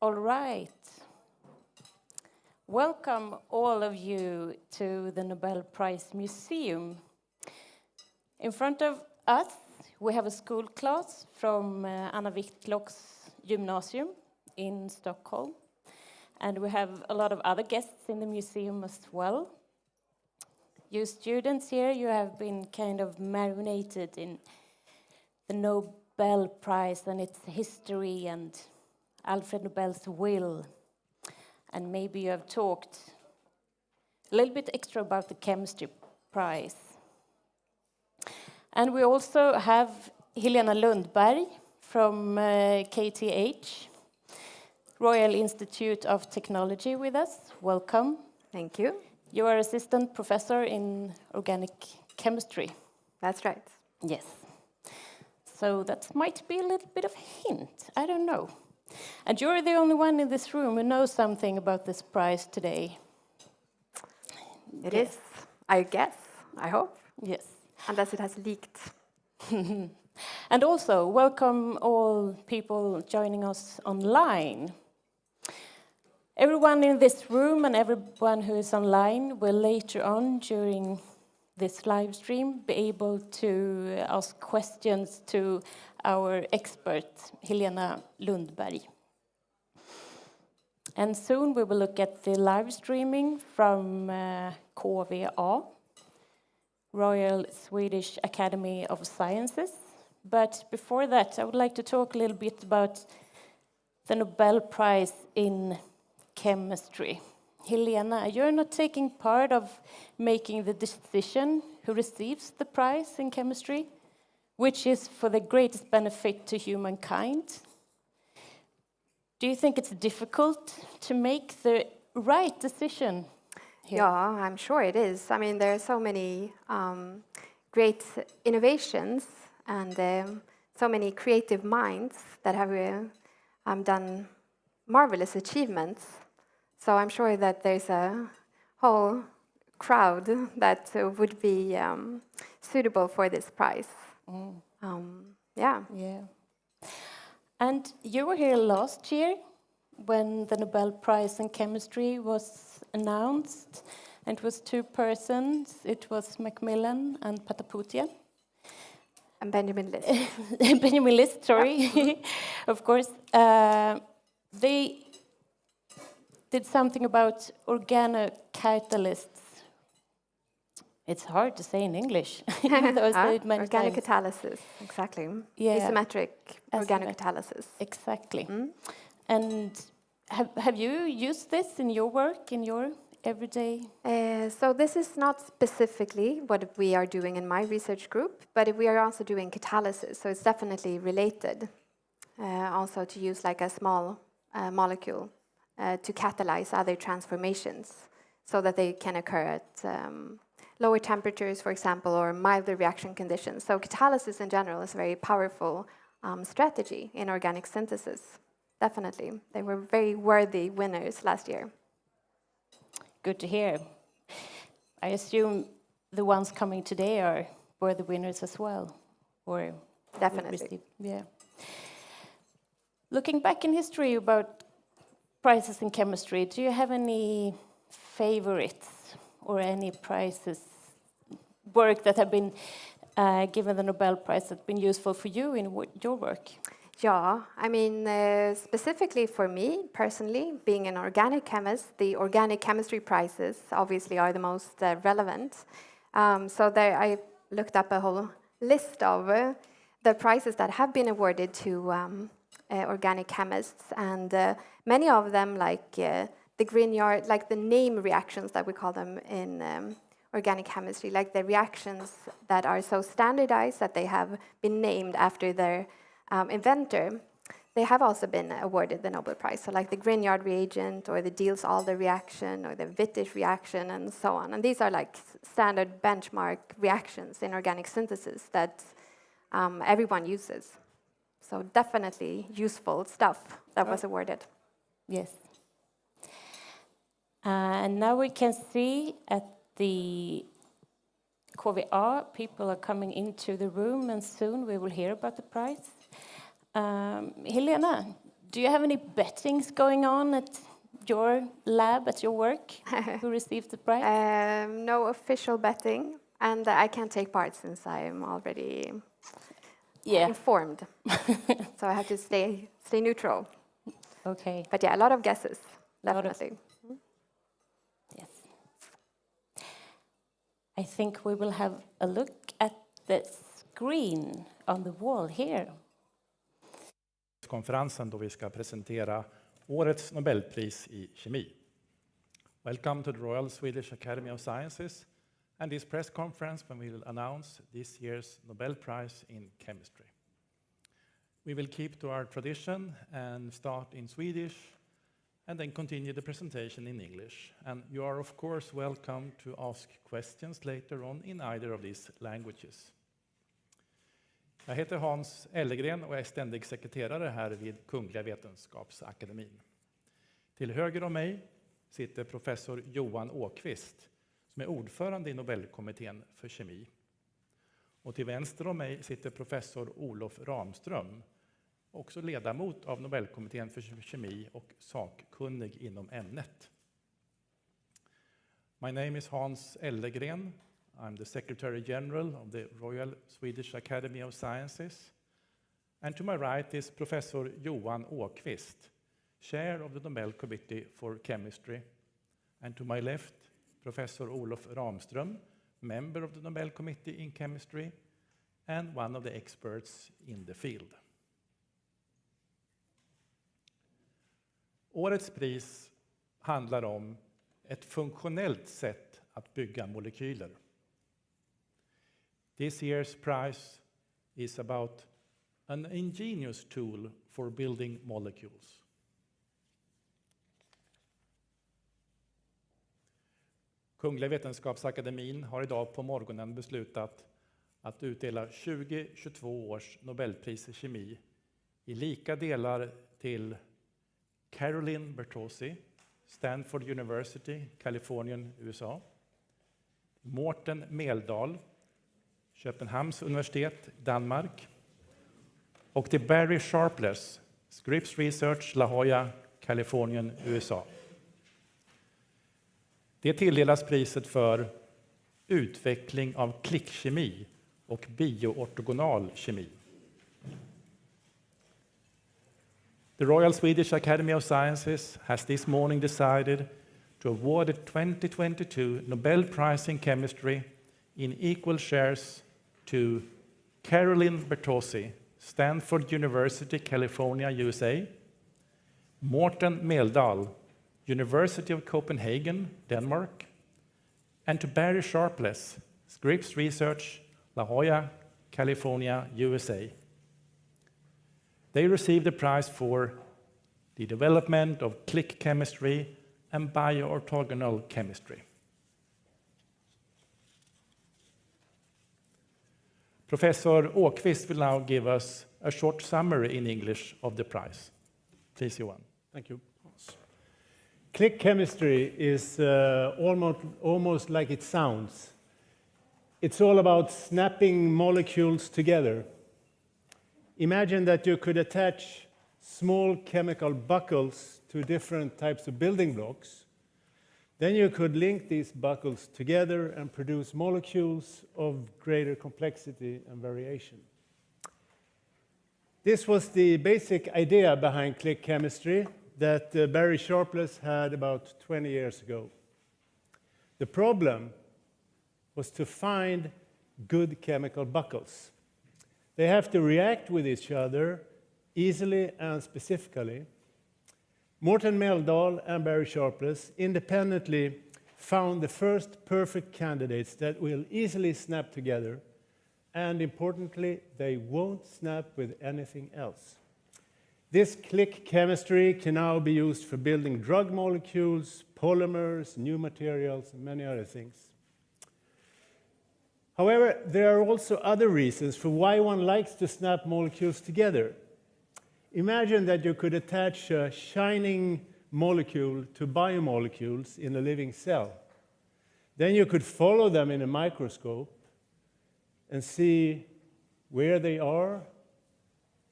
All right. Welcome all of you to the Nobel Prize Museum. In front of us, we have a school class from Anna Whitlock's gymnasium in Stockholm. And we have a lot of other guests in the museum as well. You students here, you have been kind of marinated in the Nobel Prize and its history and Alfred Nobel's will. And maybe you have talked a little bit extra about the chemistry prize. And we also have Helena Lundberg from KTH, Royal Institute of Technology, with us. Welcome. Thank you. You are assistant professor in organic chemistry. That's right. Yes. So that might be a little bit of a hint. I don't know. And you're the only one in this room who knows something about this prize today. It is, I guess, I hope. Yes. Unless it has leaked. And also, welcome all people joining us online. Everyone in this room and everyone who is online will later on during this live stream be able to ask questions to our expert, Helena Lundberg. And soon we will look at the live streaming from KVA, Royal Swedish Academy of Sciences. But before that, I would like to talk a little bit about the Nobel Prize in Chemistry. Helena, you're not taking part of making the decision who receives the prize in chemistry, which is for the greatest benefit to humankind. Do you think it's difficult to make the right decision here? Yeah, I'm sure it is. I mean, there are so many great innovations and so many creative minds that have done marvelous achievements. So I'm sure that there's a whole crowd that would be suitable for this prize. Yeah. And you were here last year when the Nobel Prize in Chemistry was announced. And it was two persons. It was Macmillan and Pataputian. And Benjamin List. Benjamin List, sorry. Of course. They did something about organocatalysts. It's hard to say in English. Organic catalysis, exactly. Yeah. Asymmetric organocatalysis. Exactly. And have you used this in your work, in your everyday? So this is not specifically what we are doing in my research group, but we are also doing catalysis, so it's definitely related. Also to use like a small molecule to catalyze other transformations so that they can occur at lower temperatures, for example, or milder reaction conditions. So catalysis in general is a very powerful strategy in organic synthesis. Definitely. They were very worthy winners last year. Good to hear. I assume the ones coming today were the winners as well. Or definitely. Yeah. Looking back in history about prizes in chemistry, do you have any favorites or any prizes, work that have been given the Nobel Prize that have been useful for you in your work? Yeah, I mean, specifically for me, personally, being an organic chemist, the organic chemistry prizes obviously are the most relevant. So there I looked up a whole list of the prizes that have been awarded to organic chemists, and many of them, like the Grignard, like the name reactions that we call them in organic chemistry, like the reactions that are so standardized that they have been named after their inventor, they have also been awarded the Nobel Prize. So like the Grignard reagent or the Diels-Alder reaction or the Wittich reaction and so on. And these are like standard benchmark reactions in organic synthesis that everyone uses. So definitely useful stuff that was awarded. Yes. And now we can see at the KVA, people are coming into the room, and soon we will hear about the prize. Helena, Do you have any bettings going on at your lab, at your work? Who received the prize? No official betting, and I can't take part since I am already informed. So I have to stay neutral. Okay. But yeah, a lot of guesses, definitely. Yes. I think we will have a look at the screen on the wall here. Konferensen då vi ska presentera årets Nobelpris i kemi. Welcome to the Royal Swedish Academy of Sciences and this press conference when we will announce this year's Nobel Prize in Chemistry. We will keep to our tradition and start in Swedish and then continue the presentation in English. And you are of course welcome to ask questions later on in either of these languages. Jag heter Hans Ellegren och är ständig sekreterare här vid Kungliga Vetenskapsakademin. Till höger om mig sitter professor Johan Åkvist som är ordförande i Nobelkommittén för kemi. Och till vänster om mig sitter professor Olof Ramström, också ledamot av Nobelkommittén för kemi och sakkunnig inom ämnet. My name is Hans Ellegren. I'm the Secretary General of the Royal Swedish Academy of Sciences. And to my right is Professor Johan Åkvist, Chair of the Nobel Committee for Chemistry. And to my left, Professor Olof Ramström, member of the Nobel Committee in Chemistry and one of the experts in the field. Årets pris handlar om ett funktionellt sätt att bygga molekyler. This year's prize is about an ingenious tool for building molecules. Kungliga Vetenskapsakademin har idag på morgonen beslutat att utdela 2022 års Nobelpris i kemi i lika delar till Caroline Bertozzi, Stanford University, Kalifornien, USA. Mårten Meldal, Köpenhamns universitet, Danmark. Och till Barry Sharpless, Scripps Research, La Jolla, Kalifornien, USA. Det tilldelas priset för utveckling av klickkemi och bioortogonal kemi. The Royal Swedish Academy of Sciences has this morning decided to award the 2022 Nobel Prize in Chemistry in equal shares to Caroline Bertozzi, Stanford University, California, USA, Mårten Meldal, University of Copenhagen, Denmark, and to Barry Sharpless, Scripps Research, La Jolla, California, USA. They received the prize for the development of click chemistry and bioorthogonal chemistry. Professor Åkvist will now give us a short summary in English of the prize. Please, Johan. Thank you. Click chemistry is almost like it sounds. It's all about snapping molecules together. Imagine that you could attach small chemical buckles to different types of building blocks. Then you could link these buckles together and produce molecules of greater complexity and variation. This was the basic idea behind click chemistry that Barry Sharpless had about 20 years ago. The problem was to find good chemical buckles. They have to react with each other easily and specifically. Mårten Meldal and Barry Sharpless independently found the first perfect candidates that will easily snap together, and importantly, they won't snap with anything else. This click chemistry can now be used for building drug molecules, polymers, new materials, and many other things. However, there are also other reasons for why one likes to snap molecules together. Imagine that you could attach a shining molecule to biomolecules in a living cell. Then you could follow them in a microscope and see where they are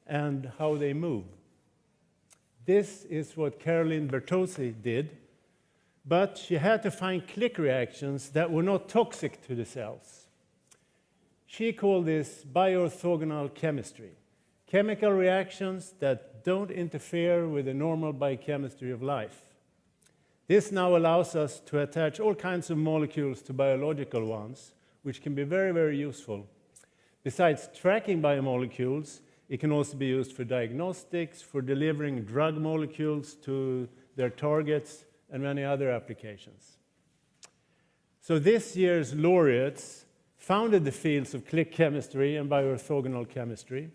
and how they move. This is what Caroline Bertozzi did, but she had to find click reactions that were not toxic to the cells. She called this bioorthogonal chemistry, chemical reactions that don't interfere with the normal biochemistry of life. This now allows us to attach all kinds of molecules to biological ones, which can be very, very useful. Besides tracking biomolecules, it can also be used for diagnostics, for delivering drug molecules to their targets, and many other applications. So this year's laureates founded the fields of click chemistry and bioorthogonal chemistry.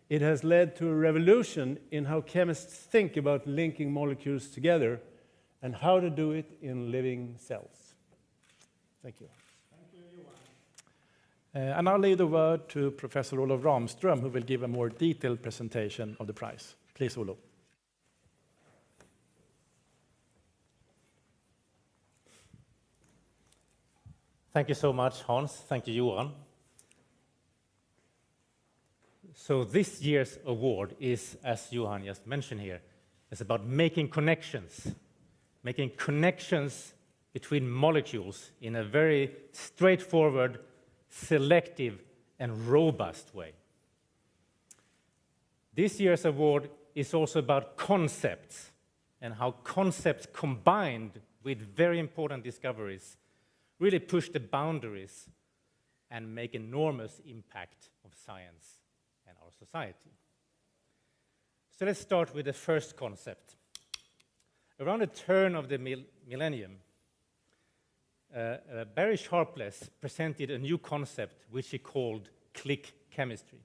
It has led to a revolution in how chemists think about linking molecules together and how to do it in living cells. Thank you. And I'll leave the word to Professor Olof Ramström, who will give a more detailed presentation of the prize. Please, Olof. Thank you so much, Hans. Thank you, Johan. So this year's award is, as Johan just mentioned here, it's about making connections between molecules in a very straightforward, selective, and robust way. This year's award is also about concepts and how concepts combined with very important discoveries really push the boundaries and make enormous impact of science and our society. So let's start with the first concept. Around the turn of the millennium, Barry Sharpless presented a new concept which he called click chemistry.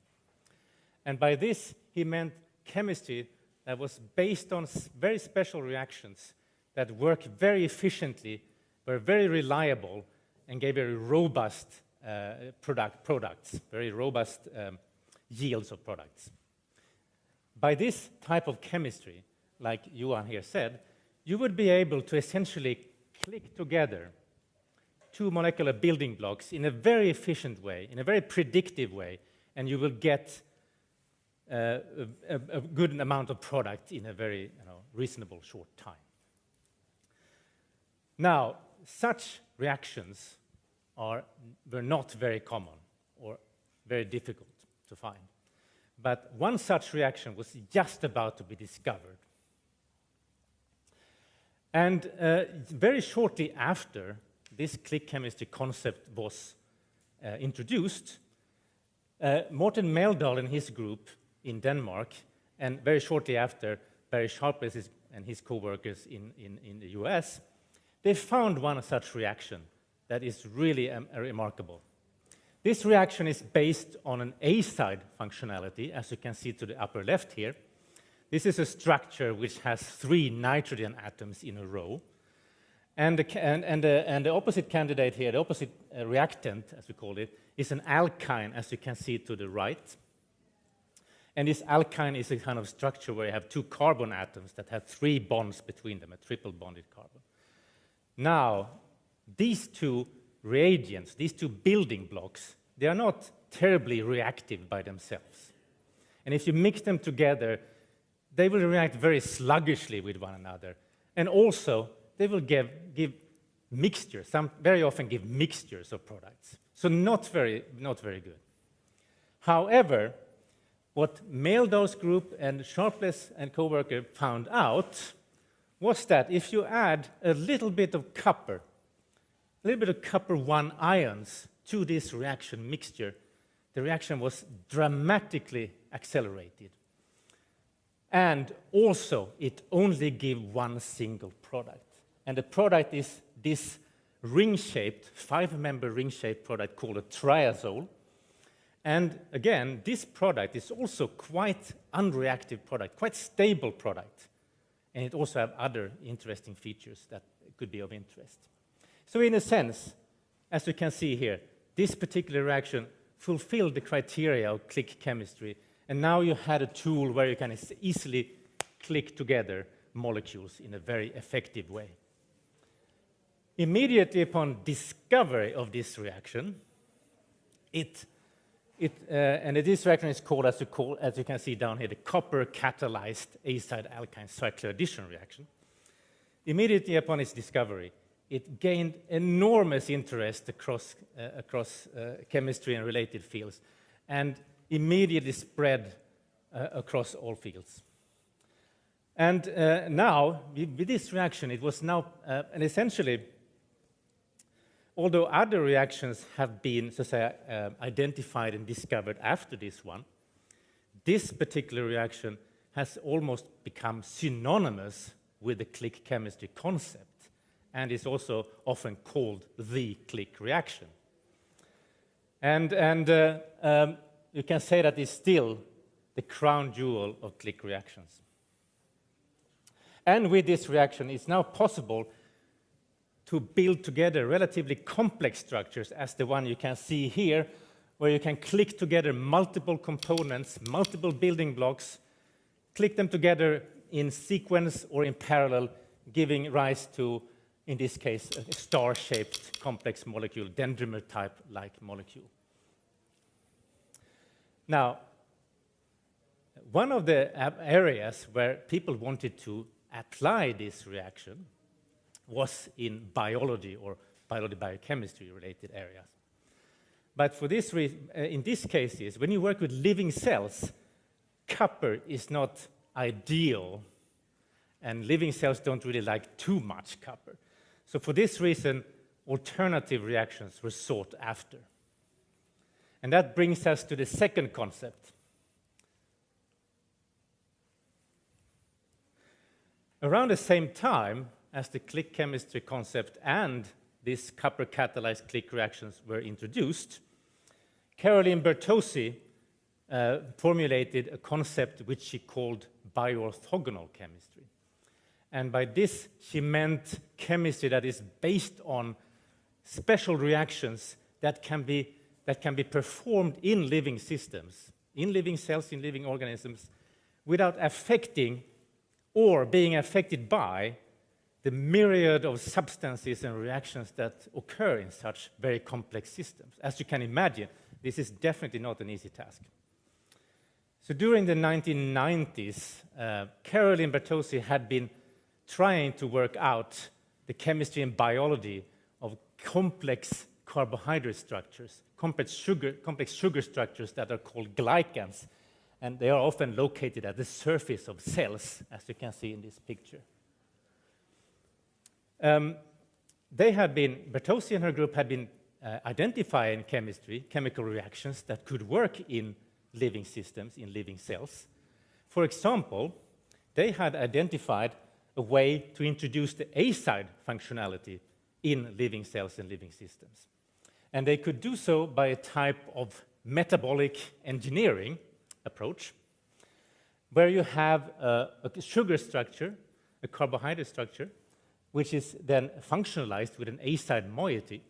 And by this, he meant chemistry that was based on very special reactions that work very efficiently, were very reliable, and gave very robust products, very robust yields of products. By this type of chemistry, like Johan here said, you would be able to essentially click together two molecular building blocks in a very efficient way, in a very predictive way, and you will get a good amount of product in a very reasonable short time. Now, such reactions were not very common or very difficult to find. But one such reaction was just about to be discovered. And very shortly after this click chemistry concept was introduced, Morten Meldal and his group in Denmark, and very shortly after, Barry Sharpless and his co-workers in the US, they found one such reaction that is really remarkable. This reaction is based on an A-side functionality, as you can see to the upper left here. This is a structure which has 3 nitrogen atoms in a row. And the opposite candidate here, the opposite reactant, as we call it, is an alkyne, as you can see to the right. And this alkyne is a kind of structure where you have 2 carbon atoms that have 3 bonds between them, a triple bonded carbon. Now, these 2 reagents, these 2 building blocks, they are not terribly reactive by themselves. And if you mix them together, they will react very sluggishly with one another. And also, they will give mixtures, very often give mixtures of products. So not very good. However, what Meldal's group and Sharpless and co-worker found out was that if you add a little bit of copper 1 ions to this reaction mixture, the reaction was dramatically accelerated. And also, it only gave 1 single product. And the product is this ring-shaped, 5-member ring-shaped product called a triazole. And again, this product is also quite unreactive product, quite stable product. And it also has other interesting features that could be of interest. So in a sense, as you can see here, this particular reaction fulfilled the criteria of click chemistry. And now you had a tool where you can easily click together molecules in a very effective way. Immediately upon discovery of this reaction, it And this reaction is called, as you can see down here, the copper-catalyzed acid alkyne cycler addition reaction. Immediately upon its discovery, it gained enormous interest across chemistry and related fields, and immediately spread across all fields. And now, with this reaction, it was now, and essentially, although other reactions have been, so to say, identified and discovered after this one, this particular reaction has almost become synonymous with the click chemistry concept, and is also often called the click reaction. And you can say that it's still the crown jewel of click reactions. And with this reaction, it's now possible to build together relatively complex structures, as the one you can see here, where you can click together multiple components, multiple building blocks, click them together in sequence or in parallel, giving rise to, in this case, a star-shaped complex molecule, dendrimer-type-like molecule. Now, one of the areas where people wanted to apply this reaction was in biology or biochemistry related areas. But for this reason, in these cases, when you work with living cells, copper is not ideal, and living cells don't really like too much copper. So for this reason, alternative reactions were sought after. And that brings us to the second concept. Around the same time as the click chemistry concept and these copper-catalyzed click reactions were introduced, Caroline Bertozzi formulated a concept which she called bioorthogonal chemistry. And by this, she meant chemistry that is based on special reactions that can be performed in living systems, in living cells, in living organisms, without affecting or being affected by the myriad of substances and reactions that occur in such very complex systems. As you can imagine, this is definitely not an easy task. So during the 1990s, Caroline Bertozzi had been trying to work out the chemistry and biology of complex carbohydrate structures, complex sugar structures that are called glycans, and they are often located at the surface of cells, as you can see in this picture. Bertozzi and her group had been identifying chemical reactions that could work in living systems, in living cells. For example, they had identified a way to introduce the acid functionality in living cells and living systems. And they could do so by a type of metabolic engineering approach, where you have a sugar structure, a carbohydrate structure, which is then functionalized with an acid moiety.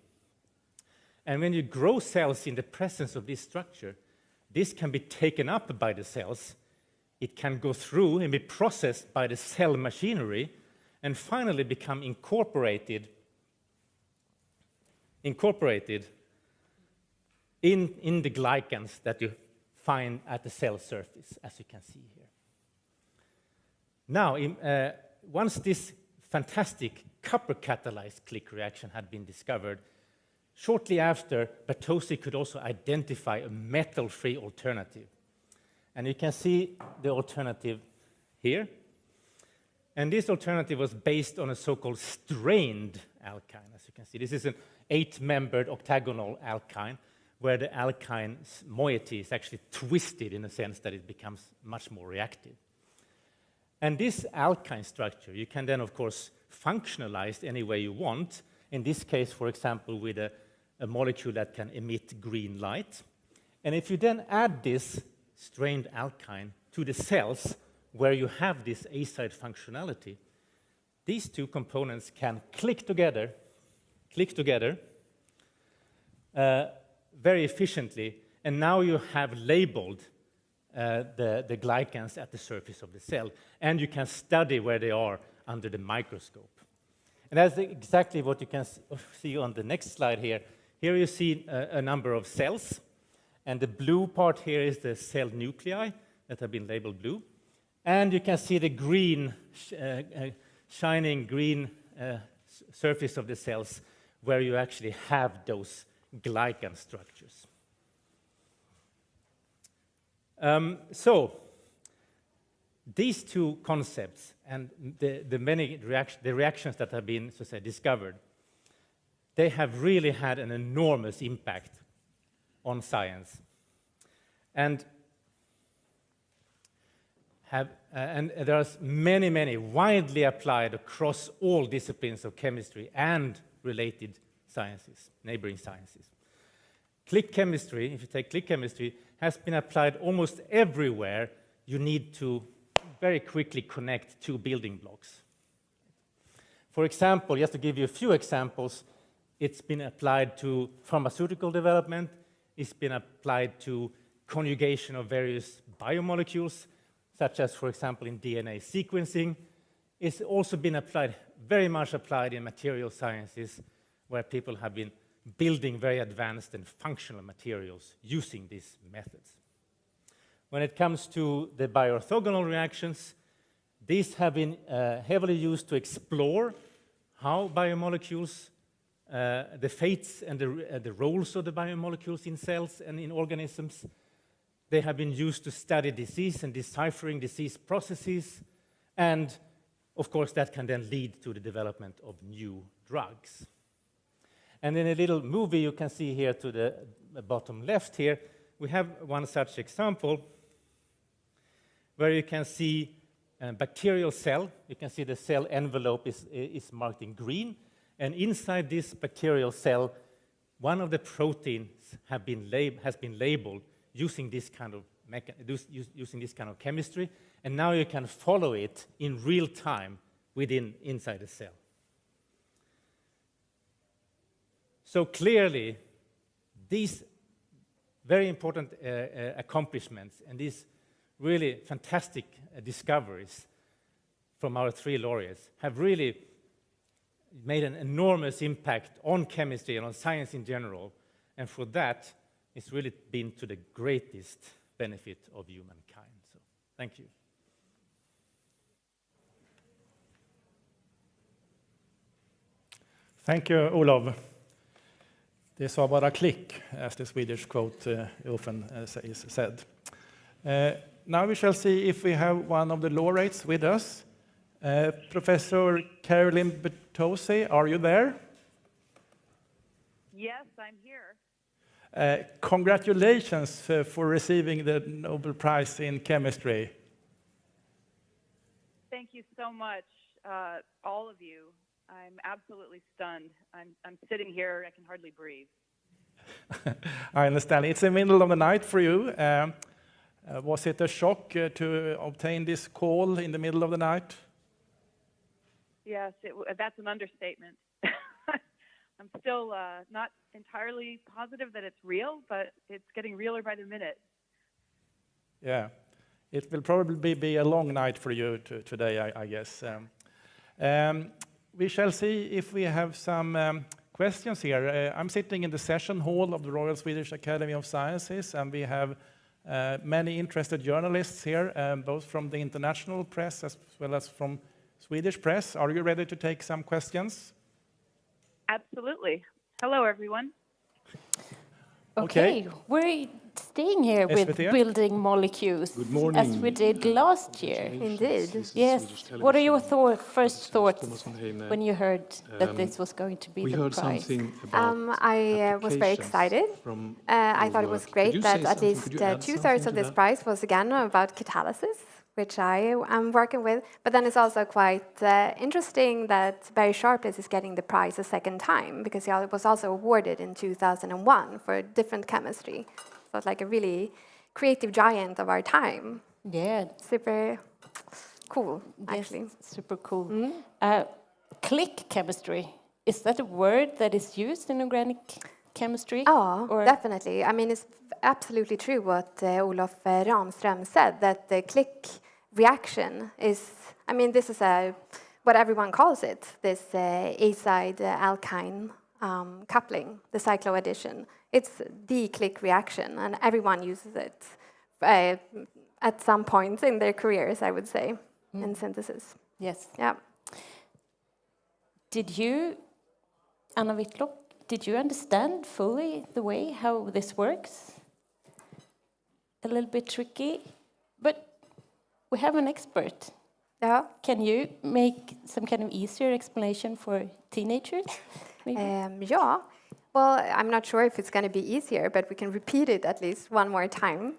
And when you grow cells in the presence of this structure, this can be taken up by the cells. It can go through and be processed by the cell machinery, and finally become incorporated in the glycans that you find at the cell surface, as you can see here. Now, once this fantastic copper-catalyzed click reaction had been discovered, shortly after, Bertozzi could also identify a metal-free alternative. And you can see the alternative here. And this alternative was based on a so-called strained alkyne, as you can see. This is an 8-membered octagonal alkyne, where the alkyne's moiety is actually twisted in a sense that it becomes much more reactive. And this alkyne structure, you can then, of course, functionalize any way you want. In this case, for example, with a molecule that can emit green light. And if you then add this strained alkyne to the cells where you have this acid functionality, these two components can click together very efficiently, and now you have labeled the glycans at the surface of the cell, and you can study where they are under the microscope. And that's exactly what you can see on the next slide here. Here you see a number of cells, And the blue part here is the cell nuclei that have been labeled blue. And you can see the green, shining green surface of the cells where you actually have those glycan structures. So these two concepts and the many reactions that have been, so to say, discovered, they have really had an enormous impact on science, and there's many widely applied across all disciplines of chemistry and related sciences, neighboring sciences. Click chemistry, if you take click chemistry, has been applied almost everywhere. You need to very quickly connect two building blocks. For example, just to give you a few examples, it's been applied to pharmaceutical development, it's been applied to conjugation of various biomolecules, such as, for example, in DNA sequencing. It's also been applied, very much applied in material sciences, where people have been building very advanced and functional materials using these methods. When it comes to the bioorthogonal reactions, these have been heavily used to explore how biomolecules, the fates and the roles of the biomolecules in cells and in organisms. They have been used to study disease and deciphering disease processes, and of course that can then lead to the development of new drugs. And in a little movie you can see here to the bottom left here, we have one such example where you can see a bacterial cell. You can see the cell envelope is marked in green, and inside this bacterial cell, one of the proteins has been labeled using this kind of chemistry, and now you can follow it in real time inside the cell. So clearly, these very important accomplishments and these really fantastic discoveries from our three laureates have really made an enormous impact on chemistry and on science in general, and for that, it's really been to the greatest benefit of humankind. So, thank you. Thank you, Olof. Det sa bara klick, as the Swedish quote often is said. Now we shall see if we have one of the laureates with us. Professor Caroline Bertozzi, are you there? Yes, I'm here. Congratulations for receiving the Nobel Prize in Chemistry. Thank you so much, all of you. I'm absolutely stunned. I'm sitting here, I can hardly breathe. I understand. It's the middle of the night for you. Was it a shock to obtain this call in the middle of the night? Yes, that's an understatement. I'm still not entirely positive that it's real, but it's getting realer by the minute. Yeah, it will probably be a long night for you today, I guess. We shall see if we have some questions here. I'm sitting in the session hall of the Royal Swedish Academy of Sciences, and we have many interested journalists here, both from the international press as well as from Swedish press. Are you ready to take some questions? Absolutely. Hello, everyone. Okay, we're staying here with building molecules as we did last year. Indeed. Yes. What are your first thoughts when you heard that this was going to be the prize? I was very excited. I thought it was great that at least 2/3 of this prize was again about catalysis, which I am working with. But then it's also quite interesting that Barry Sharpless is getting the prize a second time, because he was also awarded in 2001 for a different chemistry. So it's like a really creative giant of our time. Yeah. Super cool, actually. Yes, super cool. Click chemistry, is that a word that is used in organic chemistry? Oh, definitely. I mean, it's absolutely true what Olof Ramström said, that the click reaction is, I mean, this is what everyone calls it, this acide-alkyne coupling, the cycloaddition. It's the click reaction, and everyone uses it at some point in their careers, I would say, in synthesis. Yes. Yeah. Did you, Anna Whitlock, did you understand fully the way how this works? A little bit tricky, but we have an expert. Yeah. Can you make some kind of easier explanation for teenagers? Maybe? Yeah. Well, I'm not sure if it's going to be easier, but we can repeat it at least one more time.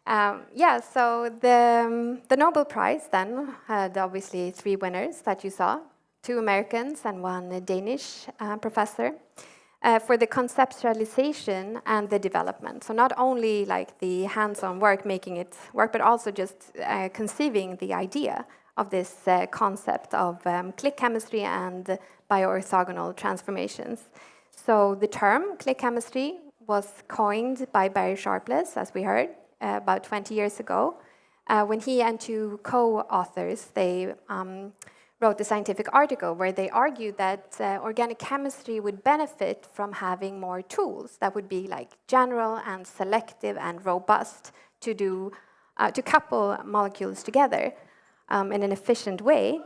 Yeah, so the Nobel Prize then had obviously 3 winners that you saw, 2 Americans and 1 Danish professor, for the conceptualization and the development. So not only like the hands-on work, making it work, but also just conceiving the idea of this concept of click chemistry and bioorthogonal transformations. So the term click chemistry was coined by Barry Sharpless, as we heard, about 20 years ago, when he and 2 co-authors, they wrote a scientific article where they argued that organic chemistry would benefit from having more tools that would be like general and selective and robust to couple molecules together in an efficient way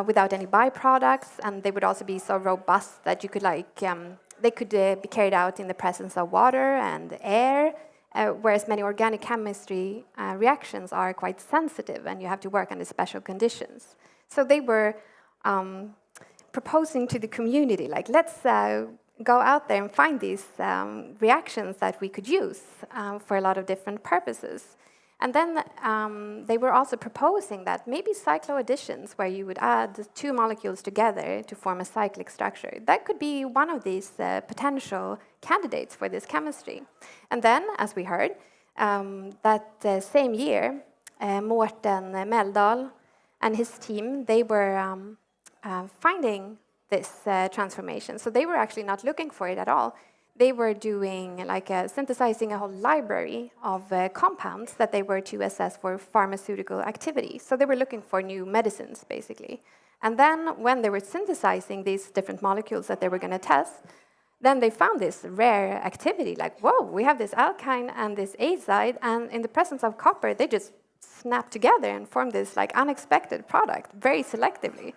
without any byproducts, and they would also be so robust that you could they could be carried out in the presence of water and air, whereas many organic chemistry reactions are quite sensitive and you have to work under special conditions. So they were proposing to the community, like, let's go out there and find these reactions that we could use for a lot of different purposes. And then they were also proposing that maybe cycloadditions, where you would add 2 molecules together to form a cyclic structure, that could be one of these potential candidates for this chemistry. And then, as we heard, that same year, Morten Meldal and his team, they were finding this transformation. So they were actually not looking for it at all. They were doing synthesizing a whole library of compounds that they were to assess for pharmaceutical activity. So they were looking for new medicines, basically. And then when they were synthesizing these different molecules that they were going to test, then they found this rare activity, like, whoa, we have this alkyne and this azide, and in the presence of copper, they just snap together and form this unexpected product very selectively.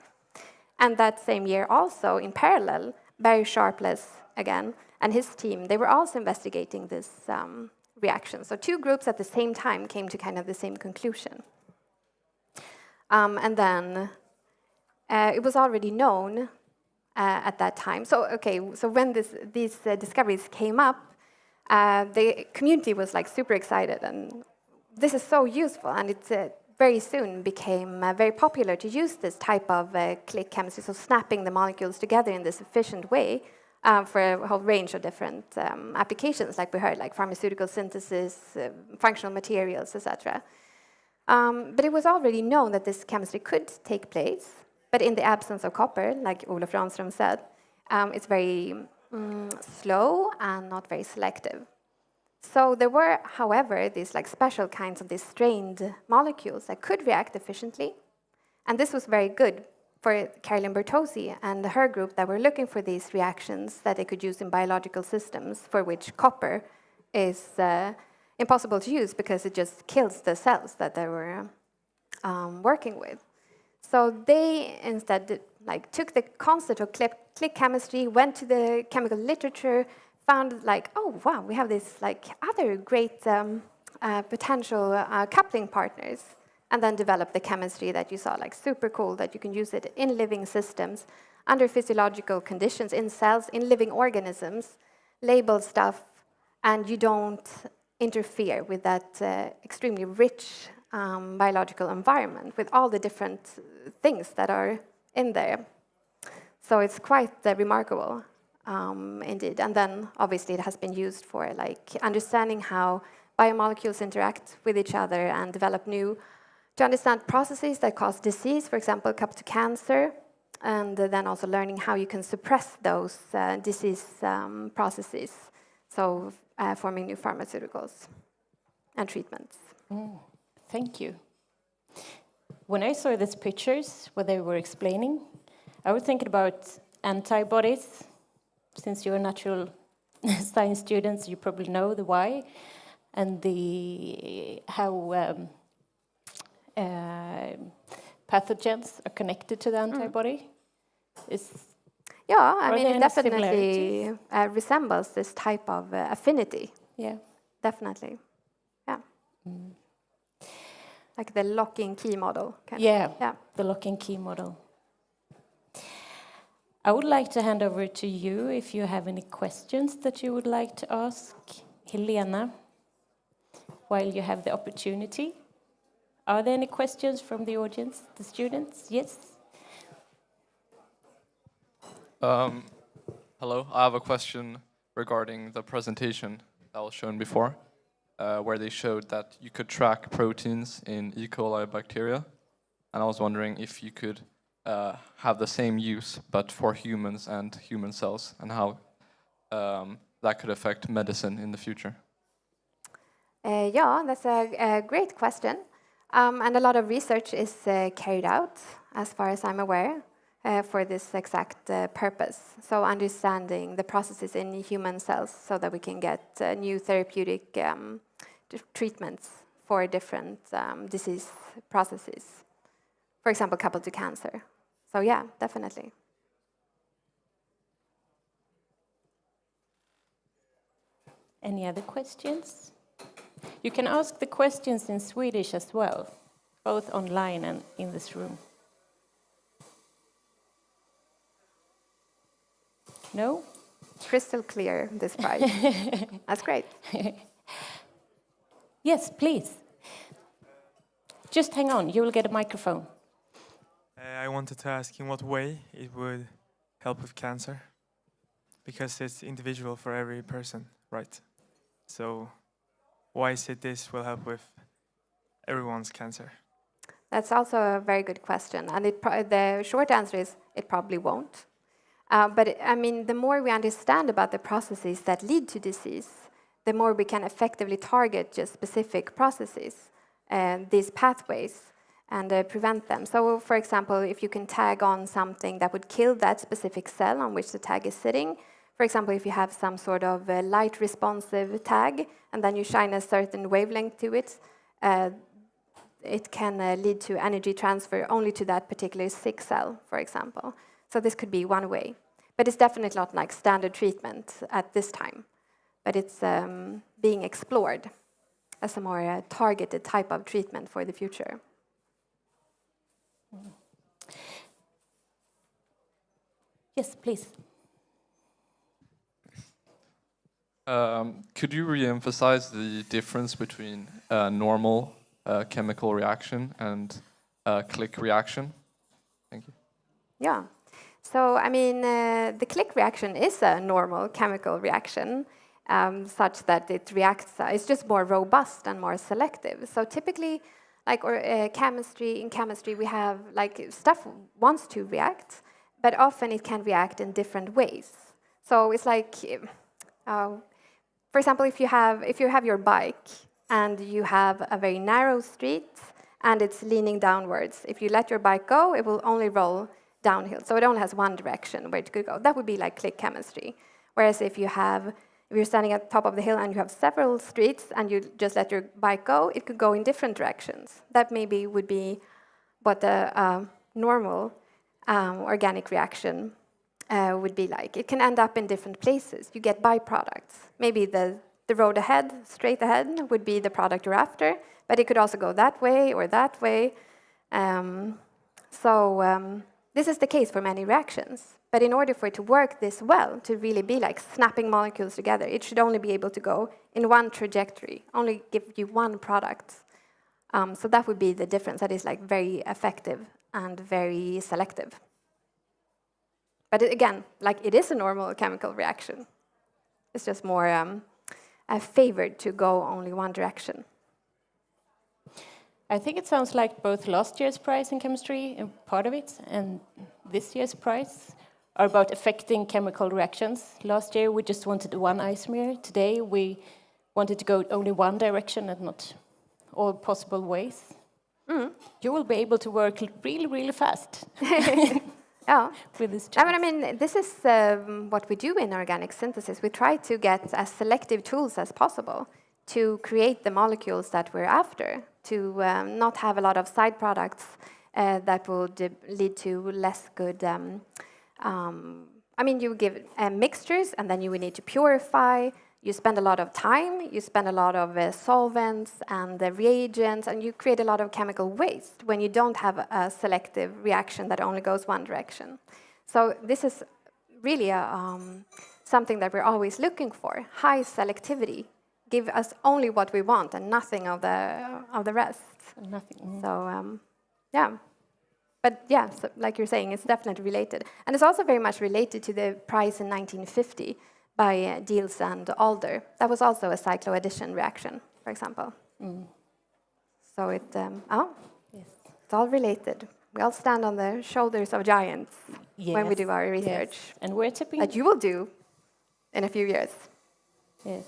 And that same year also, in parallel, Barry Sharpless, again, and his team, they were also investigating this reaction. So 2 groups at the same time came to kind of the same conclusion. And then it was already known at that time. So, so when these discoveries came up, the community was super excited, and this is so useful, and it very soon became very popular to use this type of click chemistry, so snapping the molecules together in this efficient way for a whole range of different applications, like we heard, like pharmaceutical synthesis, functional materials, etc. But it was already known that this chemistry could take place, but in the absence of copper, like Olof Ranström said, it's very slow and not very selective. So there were, however, these special kinds of these strained molecules that could react efficiently, and this was very good for Carolyn Bertozzi and her group that were looking for these reactions that they could use in biological systems for which copper is impossible to use because it just kills the cells that they were working with. So they instead took the concept of click chemistry, went to the chemical literature, found oh wow, we have this other great potential coupling partners, and then developed the chemistry that you saw, super cool, that you can use it in living systems, under physiological conditions, in cells, in living organisms, label stuff, and you don't interfere with that extremely rich biological environment with all the different things that are in there. So it's quite remarkable, indeed. And then, obviously, it has been used for understanding how biomolecules interact with each other and develop to understand processes that cause disease, for example, come to cancer, and then also learning how you can suppress those disease processes, so forming new pharmaceuticals and treatments. Thank you. When I saw these pictures, what they were explaining, I was thinking about antibodies, since you're natural science students, you probably know the why and how pathogens are connected to the antibody. Yeah, I Are mean, there it any definitely resembles this type of affinity. Yeah. Definitely. Yeah. Like the lock-in key model. Yeah, Yeah. the lock and key model. I would like to hand over to you if you have any questions that you would like to ask Helena while you have the opportunity. Are there any questions from the audience, the students? Yes? Hello, I have a question regarding the presentation that was shown before, where they showed that you could track proteins in E. coli bacteria. And I was wondering if you could have the same use, but for humans and human cells, and how that could affect medicine in the future. Yeah, that's a great question. And a lot of research is carried out, as far as I'm aware, for this exact purpose. So understanding the processes in human cells so that we can get new therapeutic treatments for different disease processes. For example, coupled to cancer. So yeah, definitely. Any other questions? You can ask the questions in Swedish as well, both online and in this room. No? Crystal clear, this prize. That's great. Yes, please. Just hang on, you will get a microphone. I wanted to ask in what way it would help with cancer, because it's individual for every person, right? So why is it this will help with everyone's cancer? That's also a very good question. And the short answer is it probably won't. But I mean, the more we understand about the processes that lead to disease, the more we can effectively target just specific processes and these pathways and prevent them. So, for example, if you can tag on something that would kill that specific cell on which the tag is sitting, for example, if you have some sort of light-responsive tag and then you shine a certain wavelength to it, it can lead to energy transfer only to that particular sick cell, for example. So this could be one way. But it's definitely not like standard treatment at this time. But it's being explored as a more targeted type of treatment for the future. Yes, please. Could you re-emphasize the difference between a normal chemical reaction and a click reaction? Thank you. Yeah. So, I mean, the click reaction is a normal chemical reaction, such that it reacts, it's just more robust and more selective. So typically, like in chemistry, we have, like, stuff wants to react, but often it can react in different ways. So it's like, for example, if you have your bike and you have a very narrow street and it's leaning downwards, if you let your bike go, it will only roll downhill. So it only has one direction where it could go. That would be like click chemistry. Whereas if you're standing at the top of the hill and you have several streets and you just let your bike go, it could go in different directions. That maybe would be what the normal organic reaction would be like. It can end up in different places. You get byproducts. Maybe the road ahead, straight ahead, would be the product you're after, but it could also go that way or that way. This is the case for many reactions. But in order for it to work this well, to really be like snapping molecules together, it should only be able to go in one trajectory, only give you one product. So that would be the difference. That is like very effective and very selective. But again, like it is a normal chemical reaction. It's just more favored to go only one direction. I think it sounds like both last year's prize in chemistry, and part of it, and this year's prize are about affecting chemical reactions. Last year we just wanted one isomer. Today we wanted to go only one direction and not all possible ways. You will be able to work really, really fast. Yeah. with this I mean, this is what we do in organic synthesis. We try to get as selective tools as possible to create the molecules that we're after, to not have a lot of side products that would lead to less good. I mean, you give mixtures, and then you would need to purify. You spend a lot of time, you spend a lot of solvents and reagents, and you create a lot of chemical waste when you don't have a selective reaction that only goes one direction. So this is really something that we're always looking for, high selectivity. Give us only what we want and nothing of the rest. Nothing. So, yeah. But yeah, so like you're saying, it's definitely related. And it's also very much related to the prize in 1950 by Diels and Alder. That was also a cycloaddition reaction, for example. So it's all related. We all stand on the shoulders of giants when we do our research. Yes. And we're tipping. That you will do in a few years. Yes.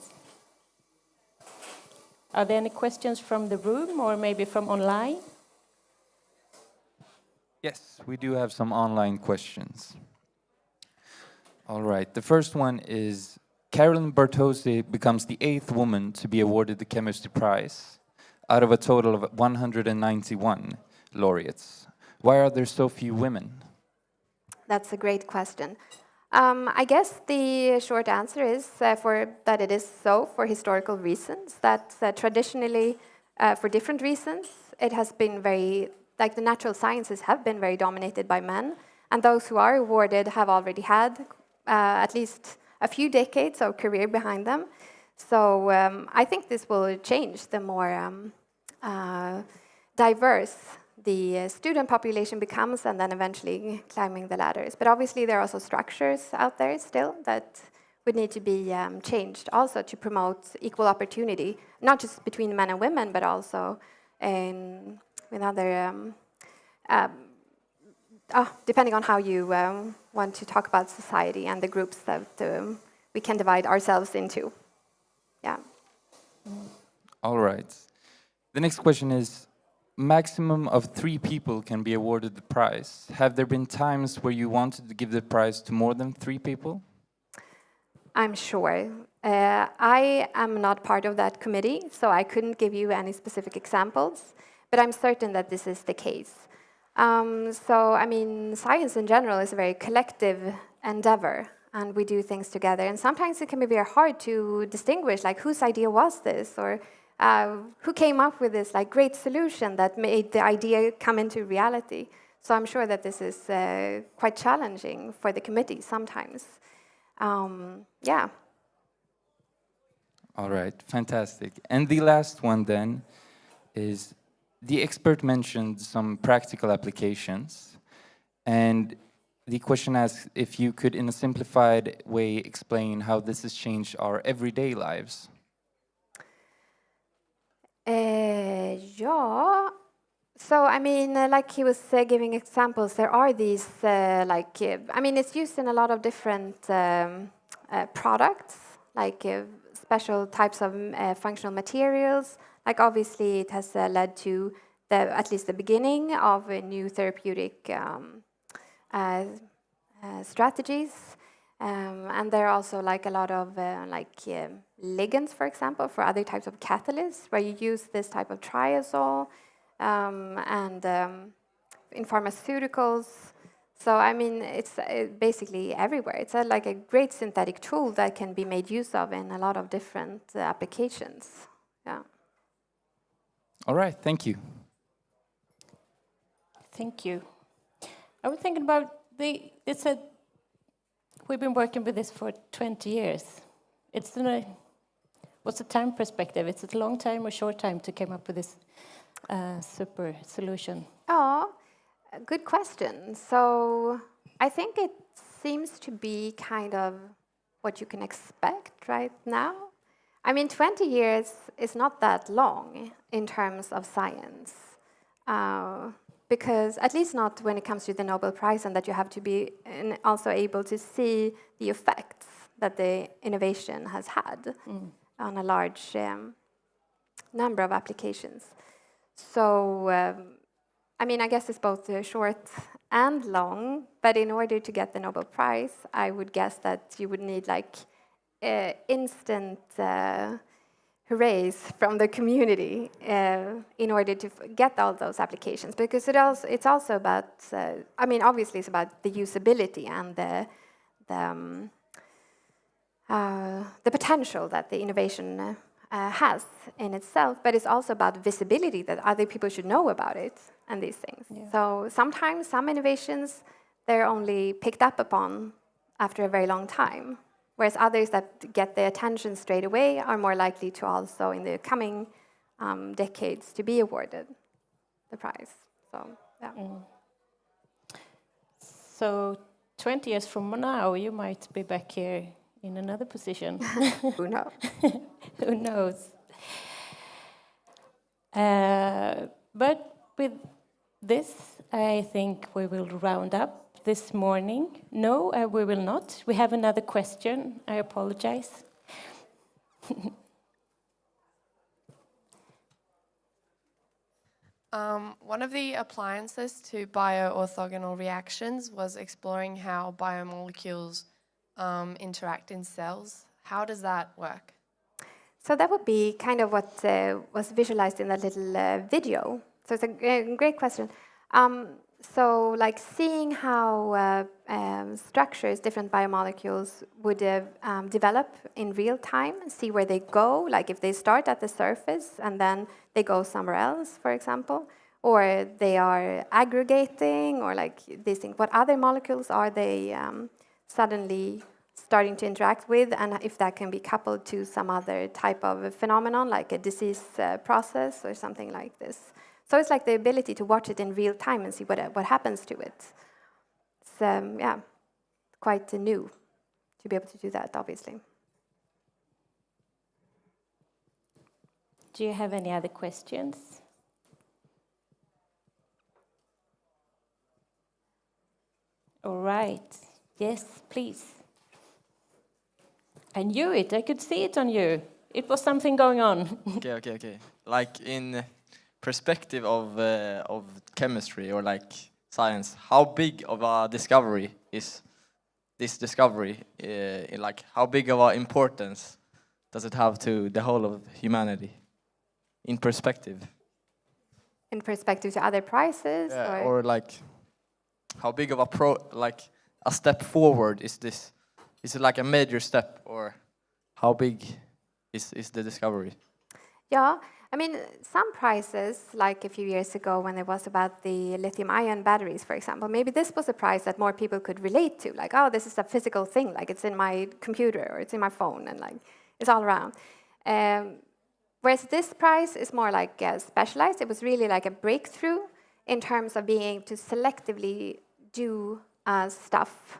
Are there any questions from the room or maybe from online? Yes, we do have some online questions. All right, the first one is, Carolyn Bartosi becomes the 8th woman to be awarded the Chemistry Prize out of a total of 191 laureates. Why are there so few women? That's a great question. I guess the short answer is that it is so for historical reasons, that traditionally, for different reasons, it has been very, like the natural sciences have been very dominated by men, and those who are awarded have already had at least a few decades of career behind them. So I think this will change the more diverse the student population becomes, and then eventually climbing the ladders. But obviously there are also structures out there still that would need to be changed also to promote equal opportunity, not just between men and women, but also in other, depending on how you want to talk about society and the groups that we can divide ourselves into. Yeah. All right. The next question is, maximum of 3 people can be awarded the prize. Have there been times where you wanted to give the prize to more than 3 people? I'm sure. I am not part of that committee, so I couldn't give you any specific examples, but I'm certain that this is the case. So, I mean, science in general is a very collective endeavor, and we do things together. And sometimes it can be very hard to distinguish, like, whose idea was this, or who came up with this like great solution that made the idea come into reality. So I'm sure that this is quite challenging for the committee sometimes. Yeah. All right, fantastic. And the last one then is, the expert mentioned some practical applications, and the question asks if you could, in a simplified way, explain how this has changed our everyday lives. Yeah. So, I mean, like he was giving examples, there are these, I mean, it's used in a lot of different products, like special types of functional materials. Like, obviously, it has led to at least the beginning of new therapeutic strategies. And there are also like a lot of ligands, for example, for other types of catalysts, where you use this type of triazole, and in pharmaceuticals. So, I mean, it's basically everywhere. It's like a great synthetic tool that can be made use of in a lot of different applications. Yeah. All right, thank you. Thank you. I was thinking about we've been working with this for 20 years. What's the time perspective? Is it a long time or short time to come up with this super solution? Oh, good question. So I think it seems to be kind of what you can expect right now. I mean, 20 years is not that long in terms of science. Because at least not when it comes to the Nobel Prize, and that you have to be also able to see the effects that the innovation has had on a large number of applications. So, I mean, I guess it's both short and long, but in order to get the Nobel Prize, I would guess that you would need like instant hoorays from the community in order to get all those applications, because it's also about, I mean, obviously it's about the usability and the potential that the innovation has in itself, but it's also about visibility, that other people should know about it and these things. Yeah. So sometimes some innovations, they're only picked up upon after a very long time, whereas others that get the attention straight away are more likely to also, in the coming decades, to be awarded the prize. So, yeah. So 20 years from now, you might be back here in another position. Who knows? Who knows? But with this, I think we will round up this morning. No, we will not. We have another question. I apologize. One of the appliances to bioorthogonal reactions was exploring how biomolecules interact in cells. How does that work? So that would be kind of what was visualized in that little video. So it's a great question. So like seeing how structures, different biomolecules would develop in real time, see where they go, like if they start at the surface and then they go somewhere else, for example, or they are aggregating, or like these things. What other molecules are they suddenly starting to interact with, and if that can be coupled to some other type of phenomenon, like a disease process or something like this. So it's like the ability to watch it in real time and see what happens to it. It's yeah, quite new to be able to do that, obviously. Do you have any other questions? All right. Yes, please. I knew it. I could see it on you. It was something going on. Okay. Like in perspective of chemistry or like science, how big of a discovery is this discovery? Like how big of an importance does it have to the whole of humanity? In perspective. In perspective to other prizes, yeah, or like how big of a step forward is this? Is it like a major step, or how big is the discovery? Yeah, I mean, some prizes, like a few years ago when it was about the lithium-ion batteries, for example, maybe this was a prize that more people could relate to, like, oh, this is a physical thing, like it's in my computer or it's in my phone, and like it's all around. Whereas this prize is more like specialized. It was really like a breakthrough in terms of being able to selectively do stuff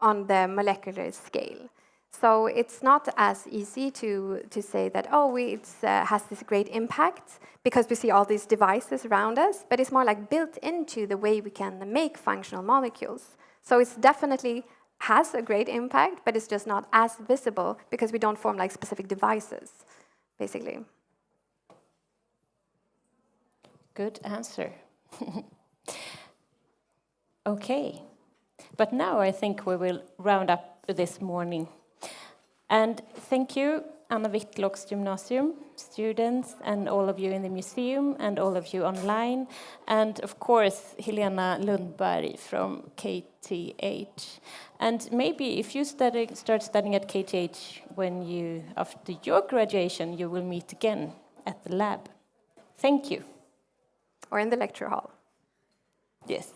on the molecular scale. So it's not as easy to say that, oh, it has this great impact because we see all these devices around us, but it's more like built into the way we can make functional molecules. So it's definitely has a great impact, but it's just not as visible because we don't form like specific devices, basically. Good answer. Okay. But now I think we will round up this morning. And thank you, Anna Whitlock's Gymnasium students, and all of you in the museum, and all of you online, and of course, Helena Lundberg from KTH. And maybe if you start studying at KTH after your graduation, you will meet again at the lab. Thank you. Or in the lecture hall. Yes.